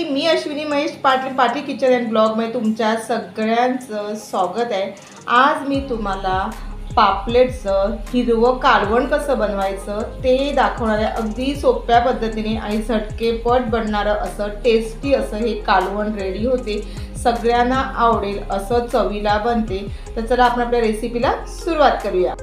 Me Ashwini Mahesh Patil Patil kitchen and ब्लॉगमध्ये तुमच्या सगळ्यांचं स्वागत आहे। आज मी तुम्हाला पापलेटचं हिरवं कालवण कसं बनवायचं ते दाखवणार आहे। अगदी सोप्या पद्धतीने आणि झटकेपट बनणारं असं टेस्टी असं हे कालवण रेडी होते। सगळ्यांना आवडेल असं चवीला बनते। तर चला आपण आपल्या रेसिपीला सुरुवात करूया।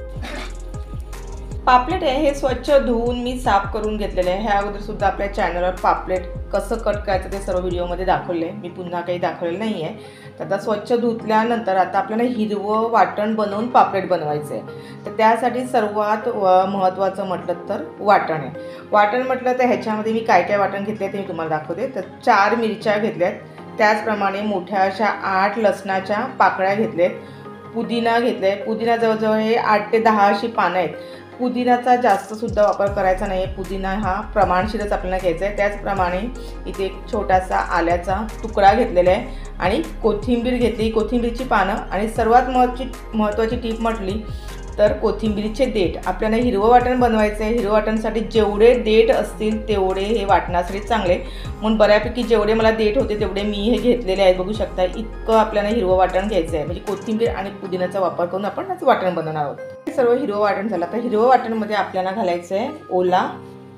पापलेट आहे हे स्वच्छ धुवून मी साफ करून घेतलेले आहे। ह्या अगोदर सुद्धा आपल्या चॅनलवर पापलेट कसं कट करायचं ते सर्व व्हिडिओमध्ये दाखवले, मी पुन्हा काही दाखवलेलं नाही आहे। तर आता स्वच्छ धुतल्यानंतर आता आपल्याला हिरवं वाटण बनवून पापलेट बनवायचं आहे। तर त्यासाठी सर्वात महत्त्वाचं म्हटलं तर वाटण आहे। वाटण म्हटलं तर ह्याच्यामध्ये मी काय काय वाटण घेतले ते मी तुम्हाला दाखवते। तर 4 मिरच्या घेतल्यात, त्याचप्रमाणे मोठ्या अशा 8 लसणाच्या पाकळ्या घेतल्यात, पुदिना घेतलाय। पुदिना जवळजवळ हे 8 ते 10 अशी पानं आहेत। पुदिनाचा जास्त सुद्धा वापर करायचा नाही आहे, पुदिना हा प्रमाणशीरच आपल्याला घ्यायचा आहे। त्याचप्रमाणे इथे एक छोटासा आल्याचा तुकडा घेतलेला आहे आणि कोथिंबीर घेतली, कोथिंबीरची पानं। आणि सर्वात महत्त्वाची टीप म्हटली तर कोथिंबीरचे देठ। आपल्याला हिरवं वाटण बनवायचं आहे। हिरवं वाटणसाठी जेवढे देठ असतील तेवढे हे वाटणासाठी चांगले, म्हणून बऱ्यापैकी जेवढे मला देठ होते तेवढे मी हे घेतलेले आहेत। बघू शकता इतकं आपल्याला हिरवं वाटण घ्यायचं आहे, म्हणजे कोथिंबीर आणि पुदिन्याचा वापर करून आपण याचं वाटण बनवणार आहोत। सर्व हिरवं वाटण झालं तर हिरवं वाटणमध्ये आपल्याला घालायचं आहे ओला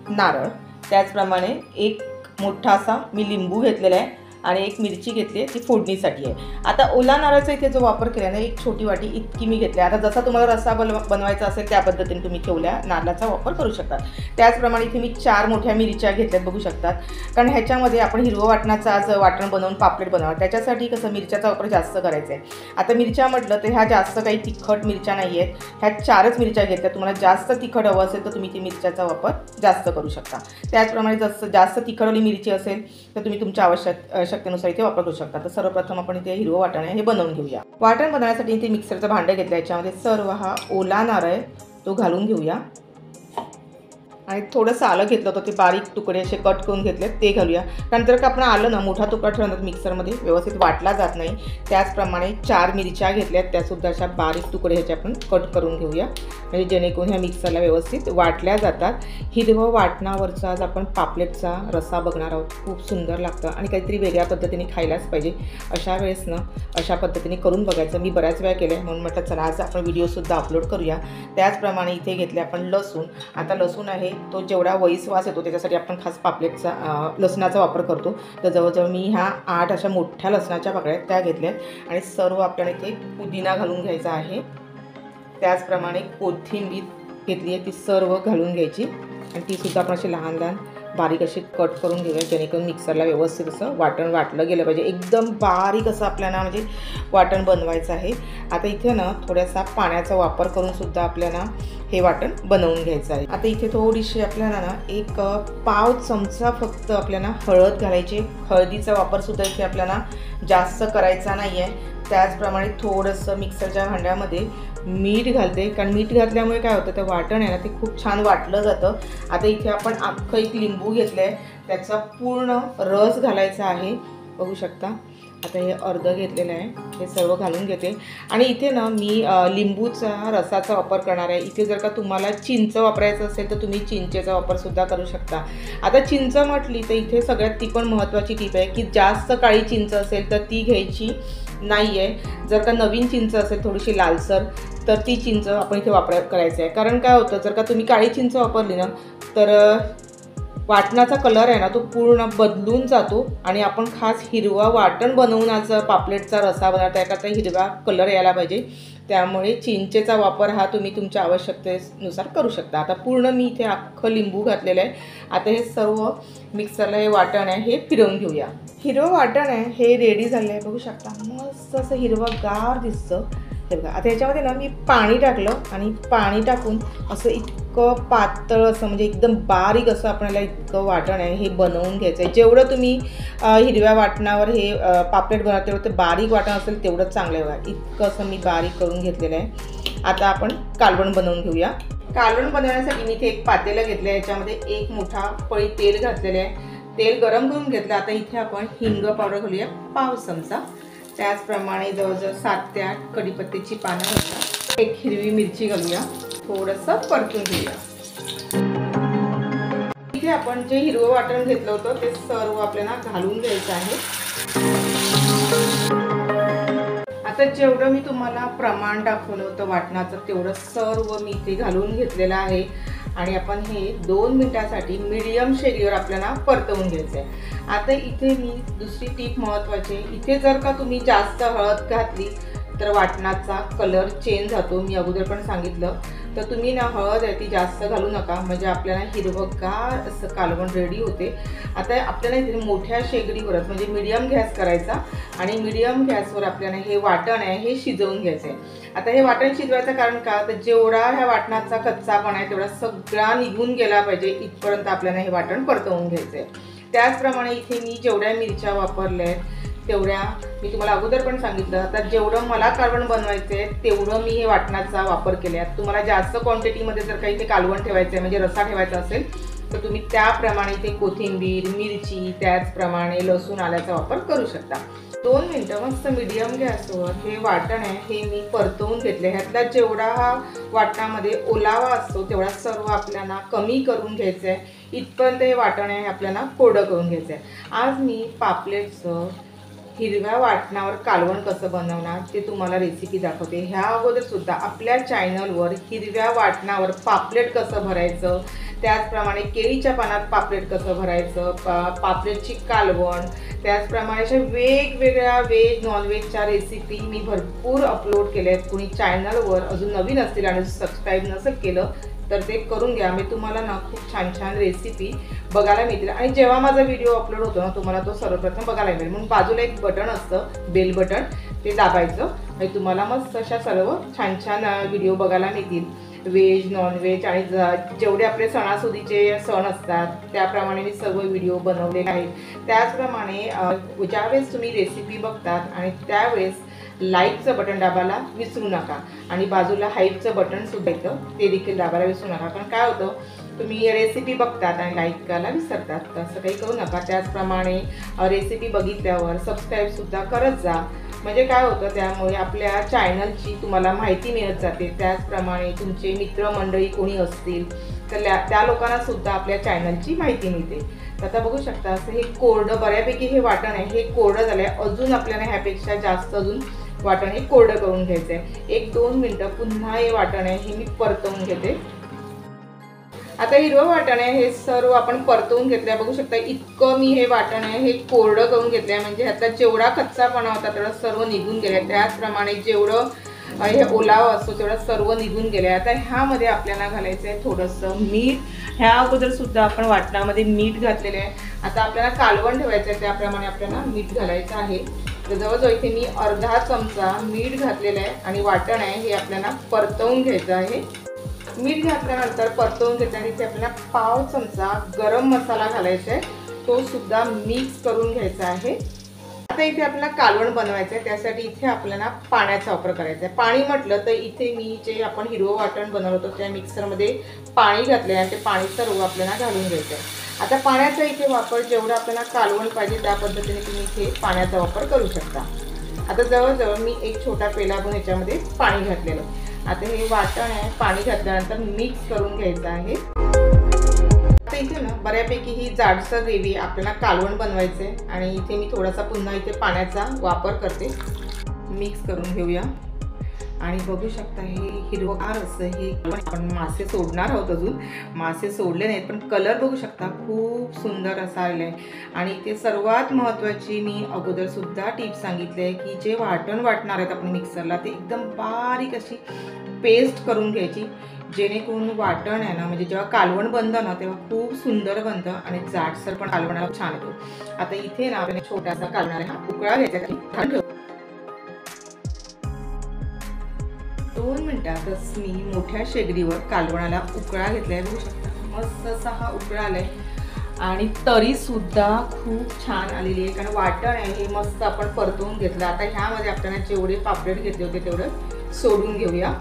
नारळ, त्याचप्रमाणे एक मोठासा मी लिंबू घेतलेला आहे आणि एक मिरची घेतली ती फोडणीसाठी आहे। आता ओला नारळाचा इथे जो वापर केला ना, एक छोटी वाटी इतकी मी घेतली। आता जसा तुम्हाला रस्सा बनवायचा असेल त्या पद्धतीने तुम्ही ठेवल्या नारळाचा वापर करू शकता। त्याचप्रमाणे इथे मी 4 मोठ्या मिरच्या घेतल्यात, बघू शकतात, कारण ह्याच्यामध्ये आपण हिरवं वाटणाचं आज वाटण बनवून पापलेट बनवणार, त्याच्यासाठी कसं मिरच्याचा वापर जास्त करायचा आहे। आता मिरच्या म्हटलं तर ह्या जास्त काही तिखट मिरच्या नाही आहेत, ह्या 4च मिरच्या घेतल्या। तुम्हाला जास्त तिखट हवं असेल तर तुम्ही ती मिरच्याचा वापर जास्त करू शकता। त्याचप्रमाणे जसं जास्त तिखटवाली मिरची असेल तर तुम्ही तुमच्या आवश्यकतेनुसार इथे वापर करू शकता। तर सर्वप्रथम आपण इथे हिरवं वाटण आहे हे बनवून घेऊया। वाटण बनवण्यासाठी इथे मिक्सरचं भांडं घेतलं, याच्यामध्ये सर्व हा ओला नारळ तो घालून घेऊया आणि थोडंसं आलं घेतलं होतं, ते बारीक तुकडे असे कट करून घेतले ते घालूया। कारण जर का आपण आलं ना मोठा तुकडा ठेवला तर मिक्सरमध्ये व्यवस्थित वाटला जात नाही। त्याचप्रमाणे 4 मिरच्या घेतल्यात, त्यासुद्धा अशा बारीक तुकडे ह्याचे आपण कट करून घेऊया, म्हणजे जेणेकरून ह्या मिक्सरला व्यवस्थित वाटल्या जातात। हिरवं वाटणावरचा आज आपण पापलेटचा रस्सा बघणार आहोत, खूप सुंदर लागतं आणि काहीतरी वेगळ्या पद्धतीने खायलाच पाहिजे। अशा वेळेस ना अशा पद्धतीने करून बघायचं, मी बऱ्याच वेळा केलं आहे, म्हणून म्हटलं चला आज आपण व्हिडिओसुद्धा अपलोड करूया। त्याचप्रमाणे इथे घेतले आपण लसूण। आता लसूण आहे तो जेवढा वैस वास येतो त्याच्यासाठी आपण खास पापलेटचा लसणाचा वापर करतो। तर जवळजवळ मी ह्या 8 अशा मोठ्या लसणाच्या पाकळ्या त्या घेतल्यात आणि सर्व आपल्याला इथे पुदिना घालून घ्यायचा आहे। त्याचप्रमाणे कोथिंबीर घेतली आहे ती सर्व घालून घ्यायची आणि तीसुद्धा आपण अशी लहान लहान बारीक अशी कट करून घेऊया, जेणेकरून मिक्सरला व्यवस्थित असं वाटण वाटलं गेलं पाहिजे। एकदम बारीक असं आपल्याला म्हणजे वाटण बनवायचं आहे। आता इथे ना थोडासा पाण्याचा वापर करून सुद्धा आपल्याला हे वाटण बनवून घ्यायचं आहे। आता इथे थोडीशी आपल्याला ना एक पाव चमचा फक्त आपल्याला हळद घालायची। हळदीचा वापरसुद्धा इथे आपल्याला जास्त करायचा नाही आहे। त्याचप्रमाणे थोडंसं मिक्सरच्या भांड्यामध्ये मीठ घालते, कारण मीठ घातल्यामुळे काय होतं, ते वाटण आहे ना ते खूप छान वाटलं जातं। आता इथे आपण अख्खं एक लिंबू घेतलं आहे, त्याचा पूर्ण रस घालायचा आहे, बघू शकता। आता हे अर्ध घेतलेलं आहे, हे सर्व घालून घेते आणि इथे ना मी लिंबूचा रसाचा वापर करणार आहे। इथे जर का तुम्हाला चिंच वापरायचं असेल तर तुम्ही चिंचेचा वापरसुद्धा करू शकता। आता चिंच म्हटली तर इथे सगळ्यात ती पण महत्त्वाची टीप आहे की जास्त काळी चिंच असेल तर ती घ्यायची नाही आहे। जर का नवीन चिंच असेल थोडीशी लालसर तर ती चिंच आपण इथे करायचं आहे। कारण काय होतं, जर का तुम्ही काळी चिंच वापरली ना तर वाटणाचा कलर आहे ना तो पूर्ण बदलून जातो आणि आपण खास हिरवा वाटण बनवून आज पापलेटचा रस्सा बनवता याकरता हिरवा कलर यायला पाहिजे, त्यामुळे चिंचेचा वापर हा तुम्ही तुमच्या आवश्यकतेनुसार करू शकता। आता पूर्ण मी इथे अख्खं लिंबू घातलेलं आहे। आता हे सर्व मिक्सरला हे वाटण आहे हे फिरवून घेऊया। हिरवं वाटण आहे हे रेडी झालं आहे, बघू शकता, मस्त असं हिरवंगार दिसतं हे बघा। आता याच्यामध्ये ना मी पाणी टाकलं आणि पाणी टाकून असं इतकं पातळ असं म्हणजे एकदम बारीक असं आपल्याला इतकं वाटण आहे हे बनवून घ्यायचं आहे। जेवढं तुम्ही हिरव्या वाटणावर हे पापलेट बनवता तेवढं ते बारीक वाटण असेल तेवढंच चांगलं आहे बघा। इतकं असं मी बारीक करून घेतलेलं आहे। आता आपण कालवण बनवून घेऊया। कालवण बनवण्यासाठी मी इथे एक पातेलं घेतलं आहे, याच्यामध्ये एक मोठा पळी तेल घातलेलं आहे। तेल गरम करून घेतलं। आता इथे आपण हिंग पावडर घालूया पाव चमचा, त्याचप्रमाणे जवळजवळ 7 ते 8 कढीपत्त्याची पानं घालूया, एक हिरवी मिरची घालूया, थोडंसं परतून घेऊया। इथे इथे आपण जे हिरवं वाटण घेतलं होतं ते सर्व आपल्याला घालून घ्यायचं आहे। आता जेवढं मी तुम्हाला प्रमाण दाखवलं होतं वाटणाचं तेवढं सर्व मी इथे घालून घेतलेलं आहे आणि आपण हे 2 मिनिटांसाठी मीडियम शेगडीवर आपल्याला परतवून घ्यायचं आहे। आता इथे मी दुसरी टिप महत्त्वाची, इथे जर का तुम्ही जास्त हळद घातली तर वाटणाचा कलर चेंज होतो, मी अगोदर पण सांगितलं। तर तुम्ही ना हळद आहे ती जास्त घालू नका, म्हणजे आपल्याला हिरवंगार असं कालवण रेडी होते। आता आपल्याला इथे मोठ्या शेगडीवरच म्हणजे मीडियम गॅस करायचा आणि मीडियम गॅसवर आपल्याला हे वाटण आहे हे शिजवून घ्यायचं आहे। आता हे वाटण शिजवायचं कारण का, तर जेवढा ह्या वाटणाचा कच्चापणा आहे तेवढा सगळा निघून गेला पाहिजे इथपर्यंत आपल्याला हे वाटण परतवून घ्यायचं आहे। त्याचप्रमाणे इथे मी जेवढ्या मिरच्या वापरल्या आहेत तेवढ्या मी तुम्हाला अगोदर पण सांगितलं। आता जेवढं मला कालवण बनवायचं आहे तेवढं मी हे वाटणाचा वापर केला आहे। तुम्हाला जास्त क्वांटिटीमध्ये जर काही ते कालवण ठेवायचं आहे म्हणजे रस्सा ठेवायचा असेल तर तुम्ही त्याप्रमाणे ते कोथिंबीर, मिरची, त्याचप्रमाणे लसूण आल्याचा वापर करू शकता। 2 मिनिटं मस्त मीडियम गॅसवर हे वाटण आहे हे मी परतवून घेतले। ह्यातला जेवढा हा वाटणामध्ये ओलावा असतो तेवढा सर्व आपल्याला कमी करून घ्यायचं आहे। इथपर्यंत हे वाटण आहे आपल्याला कोरडं करून घ्यायचं आहे। आज मी पापलेटचं हिरव्या वाटणावर कालवण कसं बनवणार ते तुम्हाला रेसिपी दाखवते। ह्या अगोदर सुद्धा आपल्या चॅनलवर हिरव्या वाटणावर पापलेट कसं भरायचं, त्याचप्रमाणे केळीच्या पानात पापलेट कसं भरायचं, पापलेटची कालवण, त्याचप्रमाणे अशा वेगवेगळ्या व्हेज नॉनव्हेजच्या रेसिपी मी भरपूर अपलोड केल्या आहेत। कोणी चॅनलवर अजून नवीन असतील आणि सबस्क्राईब नसेल केलं तर ते करून घ्या। मी तुम्हाला ना खूप छान छान रेसिपी बघायला मिळतील आणि जेव्हा माझा व्हिडिओ अपलोड होतो ना तुम्हाला तो सर्वप्रथम बघायला मिळेल। म्हणून बाजूला एक बटन असतं बेल बटन, ते दाबायचं आणि तुम्हाला मस्त अशा सर्व छान छान व्हिडिओ बघायला मिळतील, व्हेज नॉनव्हेज आणि जेवढे आपले सणासुदीचे सण असतात त्याप्रमाणे मी सर्व व्हिडिओ बनवलेले आहेत। त्याचप्रमाणे ज्यावेळेस तुम्ही रेसिपी बघतात आणि त्यावेळेस लाईकचं बटन दाबायला विसरू नका आणि बाजूला हाईपचं बटन सुद्धा येतं ते देखील दाबायला विसरू नका। कारण काय होतं, तुम्ही रेसिपी बघतात आणि लाईक करायला विसरतात, तसं काही करू नका। त्याचप्रमाणे रेसिपी बघितल्यावर सबस्क्राईबसुद्धा करत जा, म्हणजे काय होतं त्यामुळे आपल्या चॅनलची तुम्हाला माहिती मिळत जाते। त्याचप्रमाणे तुमचे मित्रमंडळी कोणी असतील तर त्या लोकांना सुद्धा आपल्या चॅनलची माहिती मिळते। तर आता बघू शकता असं हे कोरडं बऱ्यापैकी हे वाटण आहे हे कोरडं झालं आहे। अजून आपल्याला ह्यापेक्षा जास्त अजून वाटण हे कोरडं करून घ्यायचं आहे। 1-2 मिनिटं पुन्हा हे वाटण आहे हे मी परतवून घेते। आता हिरवं वाटण आहे हे सर्व आपण परतवून घेतलं आहे। बघू शकता इतकं मी हे वाटण आहे हे कोरडं करून घेतलं आहे, म्हणजे ह्यातला जेवढा कच्चापणा होता तेवढा सर्व निघून गेला आहे। त्याचप्रमाणे जेवढं हे ओलावा असतो तेवढा सर्व निघून गेला आहे। आता ह्यामध्ये आपल्याला घालायचं आहे थोडंसं मीठ। ह्या अगोदर सुद्धा आपण वाटणामध्ये मीठ घातलेलं आहे। आता आपल्याला कालवण ठेवायचं आहे त्याप्रमाणे आपल्याला मीठ घालायचं आहे। तर जवळजवळ इथे मी अर्धा चमचा मीठ घातलेलं आहे आणि वाटण आहे हे आपल्याला परतवून घ्यायचं आहे। मीठ घातल्यानंतर परतवून घेतल्याने इथे आपल्याला पाव चमचा गरम मसाला घालायचा आहे, तो सुद्धा मिक्स करून घ्यायचा आहे। आता इथे आपल्याला कालवण बनवायचं आहे त्यासाठी इथे आपल्याला पाण्याचा वापर करायचा आहे। पाणी म्हटलं तर इथे मी जे आपण हिरवं वाटण बनवलं होतं त्या मिक्सरमध्ये पाणी घातले आणि ते पाणी सर्व आपल्याला घालून घ्यायचं आहे। आता पाण्याचा इथे वापर जेवढा आपल्याला कालवण पाहिजे त्या पद्धतीने तुम्ही इथे पाण्याचा वापर करू शकता। आता जवळजवळ मी एक छोटा पेला पण ह्याच्यामध्ये पाणी घातलेलं। आता हे वाटण आहे पाणी घातल्यानंतर मिक्स करून घ्यायचं आहे। आता इथे ना बऱ्यापैकी ही जाडसर ग्रेव्ही आपल्याला कालवण बनवायचं आहे आणि इथे मी थोडासा पुन्हा इथे पाण्याचा वापर करते। मिक्स करून घेऊया आणि बघू शकता हे हिरवगार असं हे आपण मासे सोडणार आहोत, अजून मासे सोडले नाहीत पण कलर बघू शकता खूप सुंदर असा आलेला आहे। आणि इथे सर्वात महत्त्वाची मी अगोदर सुद्धा टिप सांगितली आहे की जे वाटण वाटणार आहेत आपण मिक्सरला ते एकदम बारीक अशी पेस्ट करून घ्यायची, जेणेकरून वाटण आहे ना म्हणजे जेव्हा कालवण बनतं ना तेव्हा खूप सुंदर बनतं आणि जाडसर पण कालवणाला छान येतो। आता इथे ना आपण छोटासा कालवणाला उकळा घ्यायचा। 2 मिनिटातच मी मोठ्या शेगडीवर कालवणाला उकळा घेतलाय। बघू शकता मस्त असा हा उकळा आलाय आणि तरी सुद्धा खूप छान आलेली आहे, कारण वाटण आहे हे मस्त आपण परतवून घेतलं। आता ह्यामध्ये आपल्याला जेवढे पापलेट घेतले होते तेवढं सोडून घेऊया,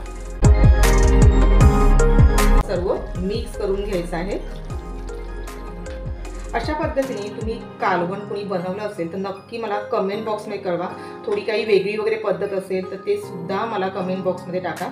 सर्व मिक्स करून घ्यायचं आहे। अशा पद्धतीने तुम्ही कालवण कोणी बनवलं असेल तर नक्की मला कमेंट बॉक्समध्ये कळवा। थोडी काही वेगळी वगैरे पद्धत असेल तर ते सुद्धा मला कमेंट बॉक्समध्ये टाका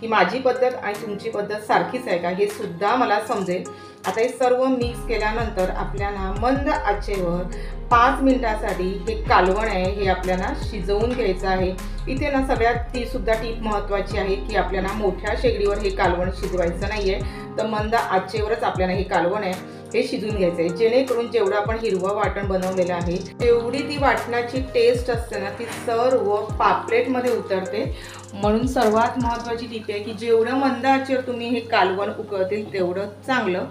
की माझी पद्धत आणि तुमची पद्धत सारखीच आहे का हे सुद्धा मला समजेल। आता हे सर्व मिक्स केल्यानंतर आपल्याला मंद आचेवर 5 मिनिटासाठी हे कालवण आहे हे आपल्याला शिजवून घ्यायचं आहे। इथे ना सगळ्यात ती सुद्धा टीप महत्त्वाची आहे की आपल्याला मोठ्या शेगडीवर हे कालवण शिजवायचं नाही आहे, तर मंद आचेवरच आपल्याला हे कालवण आहे हे शिजवून घ्यायचं आहे, जेणेकरून जेवढं आपण हिरवं वाटण बनवलेलं आहे तेवढी ती वाटणाची टेस्ट असते ना ती सर्व पापलेटमध्ये उतरते। म्हणून सर्वात महत्त्वाची टीप आहे की जेवढं मंद आचेवर तुम्ही हे कालवण उकळतील तेवढं चांगलं।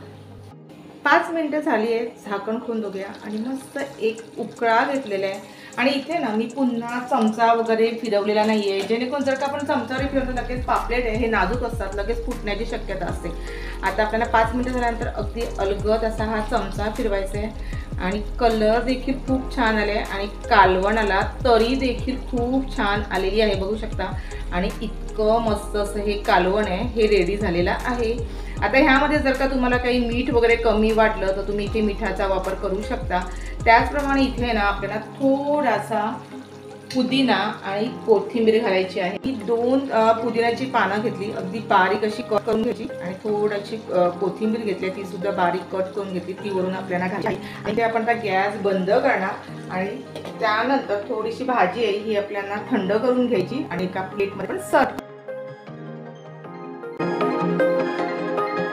5 मिनिटं झाली आहे, झाकण खोलून बघूया आणि मस्त एक उकळा घेतलेला आहे। आणि इथे ना मी पुन्हा चमचा वगैरे फिरवलेला नाही आहे, जेणेकरून जर का आपण चमचावर फिरवतो लगेच पापलेट आहे हे नाजूक असतात, लगेच फुटण्याची शक्यता असते। आता आपल्याला 5 मिनिटं झाल्यानंतर अगदी अलगद असा हा चमचा फिरवायचा आहे आणि कलर देखील खूप छान आले आहे आणि कालवणाला तरी देखील खूप छान आलेली आहे, बघू शकता। आणि इतकं मस्त असं हे कालवण आहे हे रेडी झालेलं आहे। आता ह्यामध्ये जर का तुम्हाला काही मीठ वगैरे कमी वाटलं तर तुम्ही इथे मिठाचा वापर करू शकता। त्याचप्रमाणे इथे ना आपल्याला थोडासा पुदिना आणि कोथिंबीर घालायची आहे। ही 2 पुदिन्याची पानं घेतली, अगदी बारीक अशी कट करून घ्यायची आणि थोडीशी कोथिंबीर घेतली, ती सुद्धा बारीक कट करून घेतली, ती वरून आपल्याला घालायची। आणि ते आपण आता गॅस बंद करणार आणि त्यानंतर थोडीशी भाजी आहे ही आपल्याला थंड करून घ्यायची आणि एका प्लेटमध्ये पण सर्व।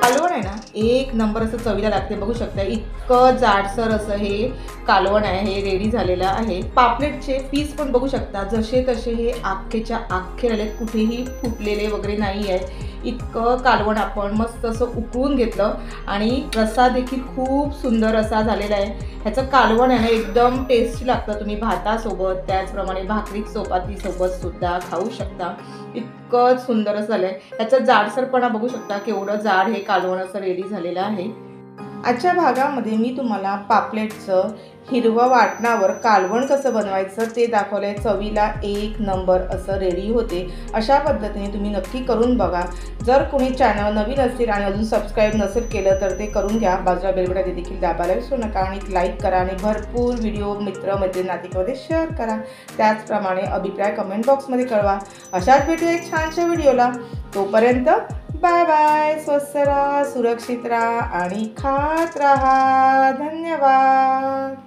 कालवण आहे ना एक नंबर असं चवीला लागते, बघू शकता। इतकं जाडसर असं हे कालवण आहे हे रेडी झालेलं आहे। पापलेटचे पीस पण बघू शकता जसे तसे हे आखेच्या आखे राहिलेत, कुठेही फुटलेले वगैरे नाही आहे। इतकं कालवण आपण मस्त असं उकळून घेतलं आणि रस्सा देखील खूप सुंदर असा झालेला आहे। ह्याचं कालवण आहे ना एकदम टेस्टी लागतं, तुम्ही भातासोबत त्याचप्रमाणे भाकरी चपातीसोबत सुद्धा खाऊ शकता। इतकं सुंदर असं झालं आहे, ह्याचा जाडसरपणा बघू शकता केवढं जाड हे कालवण असं रेडी झालेलं आहे। आजच्या भागामध्ये मी तुम्हाला पापलेटचं हिरवं वाटणावर कालवण कसं बनवायचं ते दाखवलंय। चवीला एक नंबर असं रेडी होते, अशा पद्धतीने तुम्ही नक्की करून बघा। जर कोणी चॅनल नवीन असतील आणि अजून सबस्क्राईब नसेल केलं तर ते करून घ्या, बाजूला बेल बटन देखील दाबायला विसरू नका आणि लाईक करा आणि भरपूर व्हिडिओ मित्र-मैत्रिणी नातेवाईकांमध्ये शेअर करा। त्याचप्रमाणे अभिप्राय कमेंट बॉक्समध्ये कळवा। अशाच भेटूया एक छानशा व्हिडिओला, तोपर्यंत बाय बाय, स्वस्त राहा, सुरक्षित राहा आणि खात राहा। धन्यवाद।